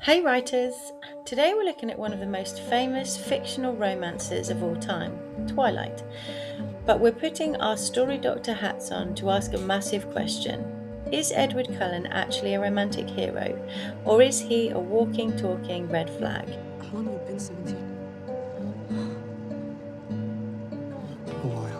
Hey writers! Today we're looking at one of the most famous fictional romances of all time, Twilight. But we're putting our story doctor hats on to ask a massive question. Is Edward Cullen actually a romantic hero, or is he a walking, talking red flag? How long have you been 17? A while.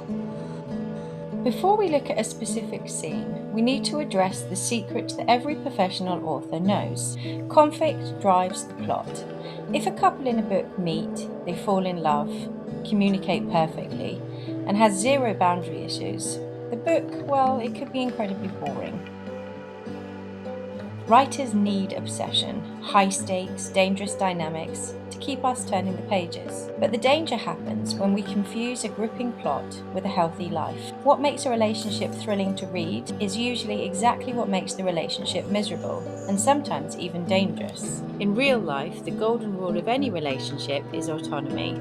Before we look at a specific scene, we need to address the secret that every professional author knows. Conflict drives the plot. If a couple in a book meet, they fall in love, communicate perfectly, and has zero boundary issues, the book, well, it could be incredibly boring. Writers need obsession, high stakes, dangerous dynamics to keep us turning the pages. But the danger happens when we confuse a gripping plot with a healthy life. What makes a relationship thrilling to read is usually exactly what makes the relationship miserable, and sometimes even dangerous. In real life, the golden rule of any relationship is autonomy.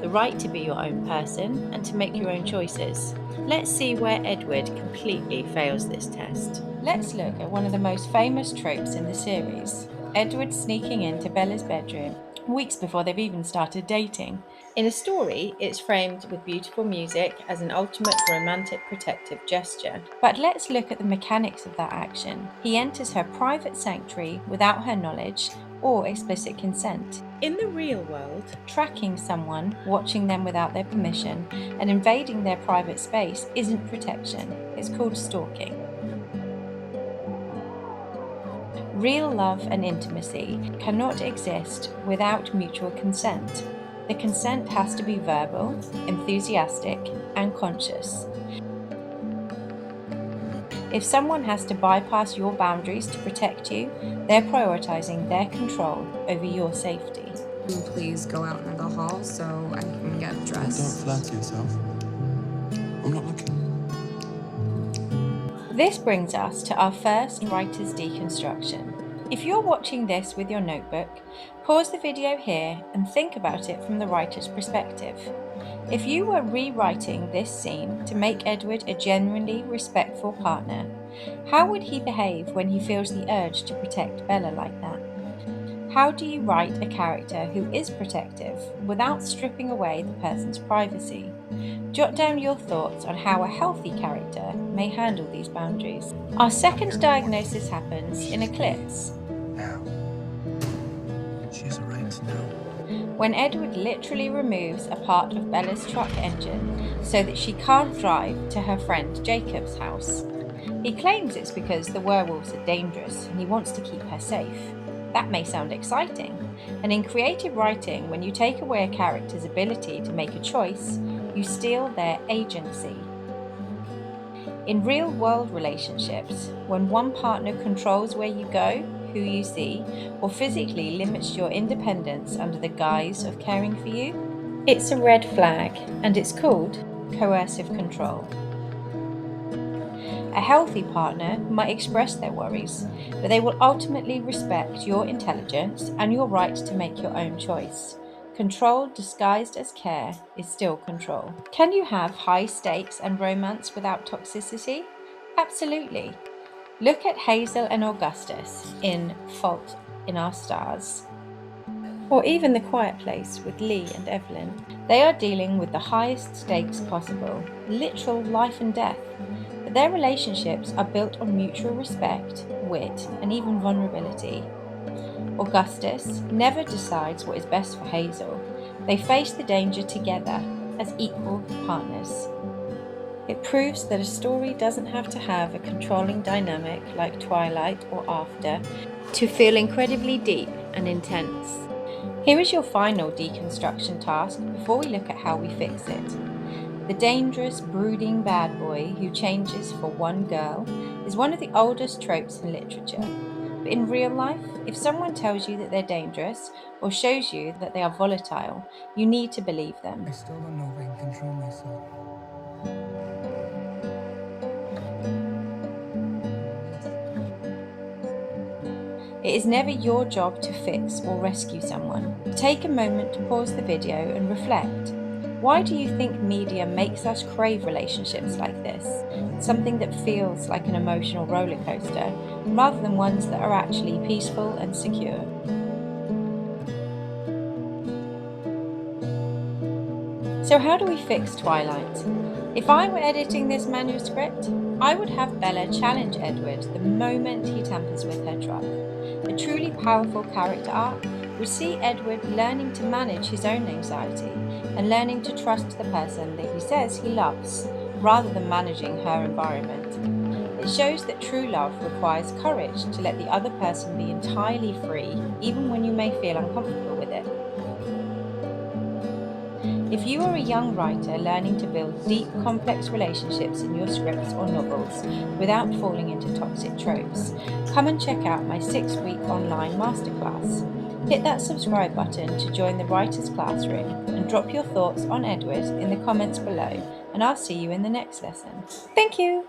The right to be your own person and to make your own choices. Let's see where Edward completely fails this test. Let's look at one of the most famous tropes in the series, Edward sneaking into Bella's bedroom weeks before they've even started dating. In a story, it's framed with beautiful music as an ultimate romantic protective gesture. But let's look at the mechanics of that action. He enters her private sanctuary without her knowledge or explicit consent. In the real world, tracking someone, watching them without their permission, and invading their private space isn't protection, it's called stalking. Real love and intimacy cannot exist without mutual consent. The consent has to be verbal, enthusiastic, and conscious. If someone has to bypass your boundaries to protect you, they're prioritizing their control over your safety. Please go out into the hall so I can get Don't dressed. flatter yourself. I'm not looking. This brings us to our first writer's deconstruction. If you're watching this with your notebook, pause the video here and think about it from the writer's perspective. If you were rewriting this scene to make Edward a genuinely respectful partner, how would he behave when he feels the urge to protect Bella like that? How do you write a character who is protective without stripping away the person's privacy? Jot down your thoughts on how a healthy character may handle these boundaries. Our second diagnosis happens in Eclipse, Now. She has a right to know. when Edward literally removes a part of Bella's truck engine so that she can't drive to her friend Jacob's house. He claims it's because the werewolves are dangerous and he wants to keep her safe. That may sound exciting, and in creative writing, when you take away a character's ability to make a choice, you steal their agency. In real-world relationships, when one partner controls where you go, who you see, or physically limits your independence under the guise of caring for you, it's a red flag, and it's called coercive control. A healthy partner might express their worries, but they will ultimately respect your intelligence and your right to make your own choice. Control disguised as care is still control. Can you have high stakes and romance without toxicity? Absolutely. Look at Hazel and Augustus in Fault in Our Stars, or even The Quiet Place with Lee and Evelyn. They are dealing with the highest stakes possible, literal life and death. But their relationships are built on mutual respect, wit, and even vulnerability. Augustus never decides what is best for Hazel. They face the danger together as equal partners. It proves that a story doesn't have to have a controlling dynamic like Twilight or After to feel incredibly deep and intense. Here is your final deconstruction task before we look at how we fix it. The dangerous, brooding bad boy who changes for one girl is one of the oldest tropes in literature. But in real life, if someone tells you that they're dangerous or shows you that they are volatile, you need to believe them. I still don't know if I can control myself. It is never your job to fix or rescue someone. Take a moment to pause the video and reflect. Why do you think media makes us crave relationships like this? Something that feels like an emotional roller coaster, rather than ones that are actually peaceful and secure. So how do we fix Twilight? If I were editing this manuscript, I would have Bella challenge Edward the moment he tampers with her truck. A truly powerful character arc would see Edward learning to manage his own anxiety and learning to trust the person that he says he loves, rather than managing her environment. It shows that true love requires courage to let the other person be entirely free, even when you may feel uncomfortable with it. If you are a young writer learning to build deep, complex relationships in your scripts or novels without falling into toxic tropes, come and check out my 6-week online masterclass. Hit that subscribe button to join the Writer's Classroom and drop your thoughts on Edward in the comments below, and I'll see you in the next lesson. Thank you!